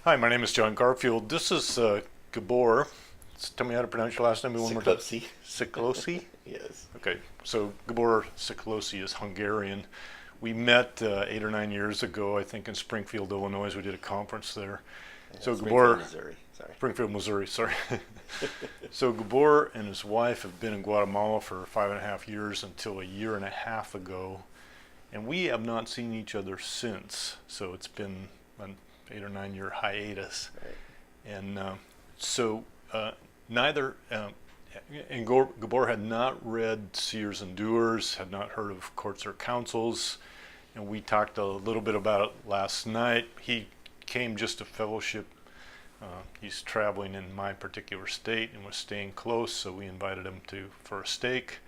Hi, my name is John Garfield. This is Gabor. Tell me how to pronounce your last name one more time. Siklosi. Siklosi? Yes. Okay, so Gabor Siklosi is Hungarian. We met 8 or 9 years ago, I think, in Springfield, Illinois. We did a conference there. So Springfield, Gabor, Missouri. Sorry. Springfield, Missouri, sorry. So Gabor and his wife have been in Guatemala for 5.5 years until a year and a half ago, and we have not seen each other since. So it's been an 8 or 9 year hiatus. Right. And so neither, and Gabor had not read Seers and Doers, had not heard of Courts or Councils, and we talked a little bit about it last night. He came just to fellowship. He's traveling in my particular state and was staying close, so we invited him for a steak.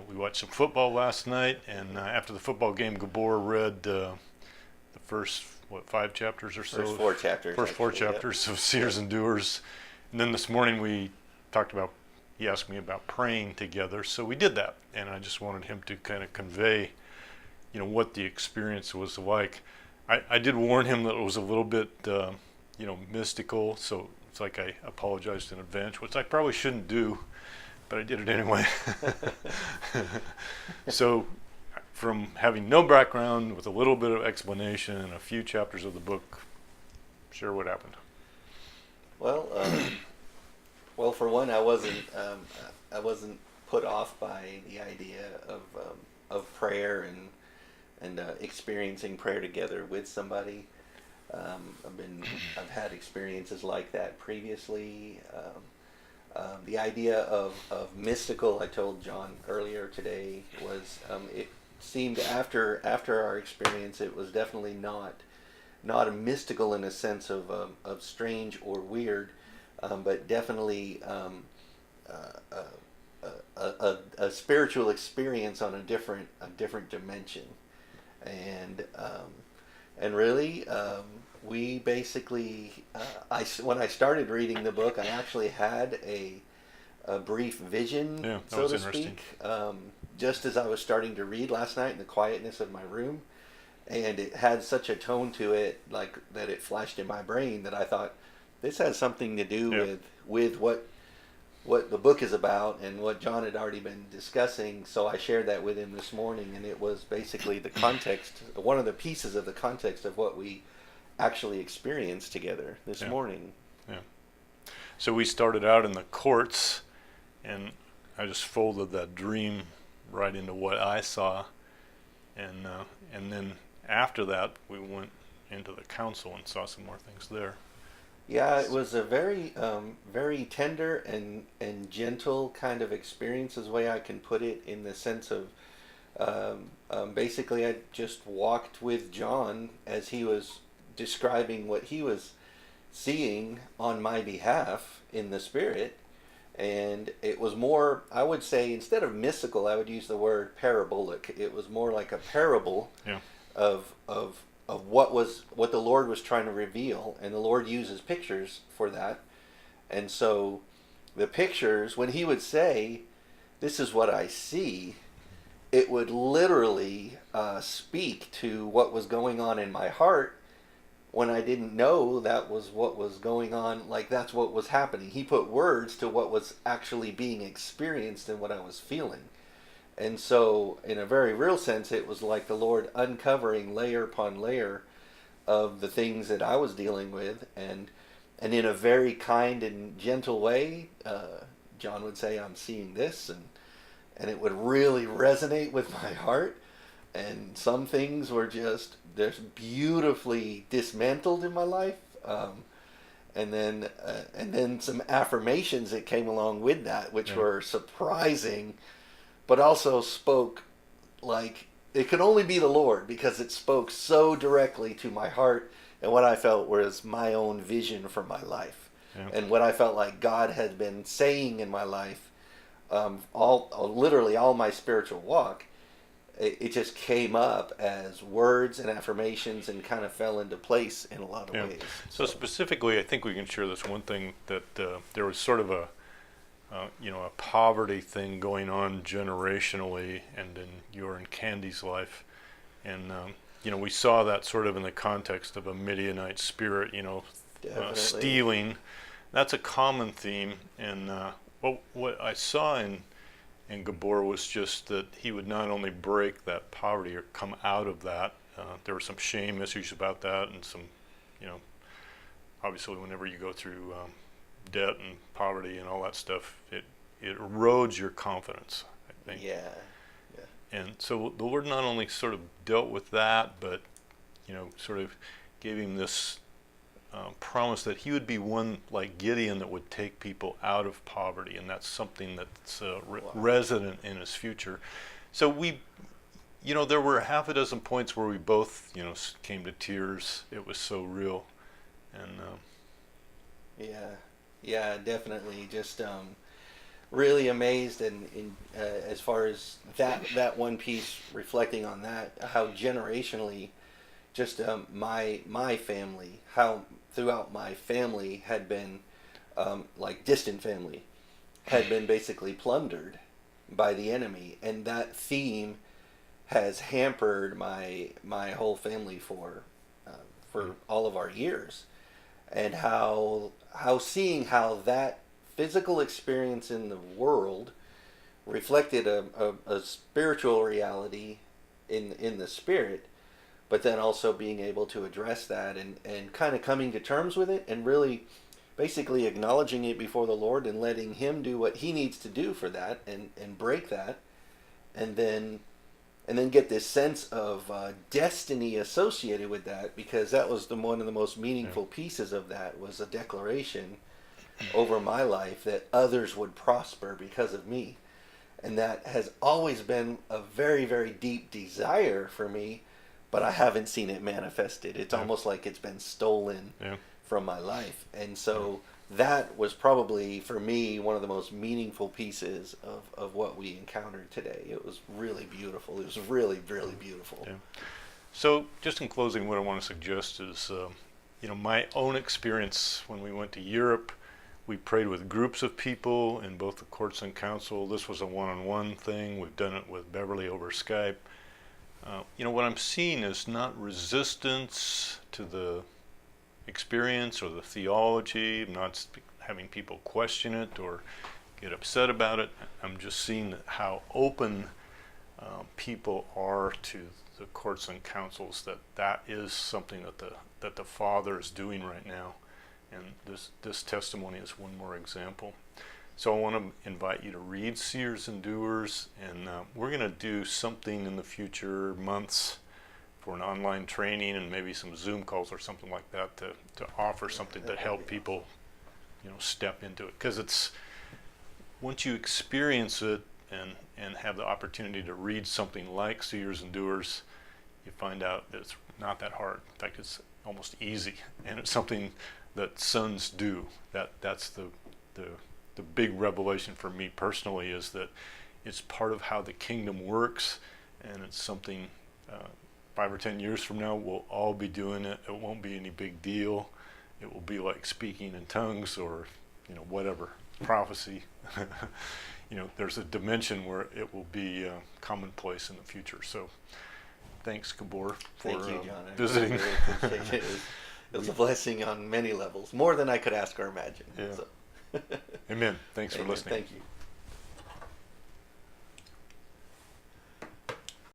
We watched some football last night, and after the football game, Gabor read the first 5 chapters or so. First 4 chapters. First four actually, chapters of Seers and Doers, and then this morning we talked about. He asked me about praying together, so we did that, and I just wanted him to kind of convey, what the experience was like. I did warn him that it was a little bit, mystical, so it's like I apologized in advance, which I probably shouldn't do, but I did it anyway. So, from having no background with a little bit of explanation and a few chapters of the book, share what happened. Well, for one, I wasn't put off by the idea of prayer and experiencing prayer together with somebody. I've had experiences like that previously. The idea of mystical, I told John earlier today, was it seemed after our experience, it was definitely not a mystical in a sense of strange or weird, but definitely a spiritual experience on a different dimension, and really we basically when I started reading the book, I actually had a brief vision, Yeah, that so was to interesting. speak, just as I was starting to read last night in the quietness of my room, and it had such a tone to it, like that it flashed in my brain, that I thought this has something to do Yeah. with what the book is about and what John had already been discussing. So I shared that with him this morning, and it was basically the context, one of the pieces of the context of what we actually experienced together this Yeah. morning. Yeah. So we started out in the courts, and I just folded that dream right into what I saw, and then after that we went into the council and saw some more things there. Yeah, it was a very tender and gentle kind of experience, is the way I can put it, in the sense of basically I just walked with John as he was describing what he was seeing on my behalf in the spirit, and it was more, I would say, instead of mystical, I would use the word parabolic. It was more like a parable Yeah. of what the Lord was trying to reveal, and the Lord uses pictures for that. And so the pictures, when he would say, "This is what I see," it would literally speak to what was going on in my heart when I didn't know that was what was going on. Like, that's what was happening. He put words to what was actually being experienced and what I was feeling. And so, in a very real sense, it was like the Lord uncovering layer upon layer of the things that I was dealing with, and in a very kind and gentle way, John would say, "I'm seeing this," and it would really resonate with my heart. And some things were just beautifully dismantled in my life, and then some affirmations that came along with that, which Yeah. were surprising, but also spoke like it could only be the Lord, because it spoke so directly to my heart and what I felt was my own vision for my life, Yeah. and what I felt like God had been saying in my life, literally all my spiritual walk. It just came up as words and affirmations and kind of fell into place in a lot of Yeah. ways. So specifically, I think we can share this one thing, that there was sort of a poverty thing going on generationally, and in your and Candy's life, and we saw that sort of in the context of a Midianite spirit, Definitely. stealing. That's a common theme. And what I saw in Gabor was just that he would not only break that poverty or come out of that. There were some shame issues about that, and some, obviously whenever you go through debt and poverty and all that stuff, it erodes your confidence, I think. Yeah. And so the Lord not only sort of dealt with that, but sort of gave him this promise that he would be one like Gideon that would take people out of poverty, and that's something that's resident in his future. So there were half a dozen points where we both, came to tears. It was so real, and Yeah, definitely. Just really amazed, and as far as that one piece, reflecting on that, how generationally, just my family, how throughout my family had been, like distant family, had been basically plundered by the enemy, and that theme has hampered my whole family for all of our years, and how seeing how that physical experience in the world reflected a spiritual reality in the spirit, but then also being able to address that and kind of coming to terms with it, and really basically acknowledging it before the Lord and letting him do what he needs to do for that, and break that, and then get this sense of destiny associated with that, because that was one of the most meaningful pieces of that, was a declaration over my life that others would prosper because of me. And that has always been a very, very deep desire for me, but I haven't seen it manifested. It's almost like it's been stolen from my life. And so that was probably, for me, one of the most meaningful pieces of what we encountered today. It was really beautiful. It was really, really beautiful. Yeah. So just in closing, what I want to suggest is, my own experience when we went to Europe. We prayed with groups of people in both the courts and council. This was a one-on-one thing. We've done it with Beverly over Skype. What I'm seeing is not resistance to the experience or the theology. I'm not having people question it or get upset about it. I'm just seeing how open people are to the courts and councils, that is something that the Father is doing right now. And this testimony is one more example. So I want to invite you to read Seers and Doers, and we're going to do something in the future months for an online training and maybe some Zoom calls or something like that to offer something to help people, step into it. Because it's, once you experience it and have the opportunity to read something like Seers and Doers, you find out that it's not that hard. In fact, it's almost easy, and it's something that sons do. That's the big revelation for me personally, is that it's part of how the kingdom works, and it's something 5 or 10 years from now we'll all be doing it. It won't be any big deal. It will be like speaking in tongues, or whatever, prophecy. There's a dimension where it will be commonplace in the future. So thanks, Gabor, for Thank you, John. visiting. I really appreciate it. It was a blessing on many levels, more than I could ask or imagine. Yeah. So. Amen. Thanks for listening. Thank you.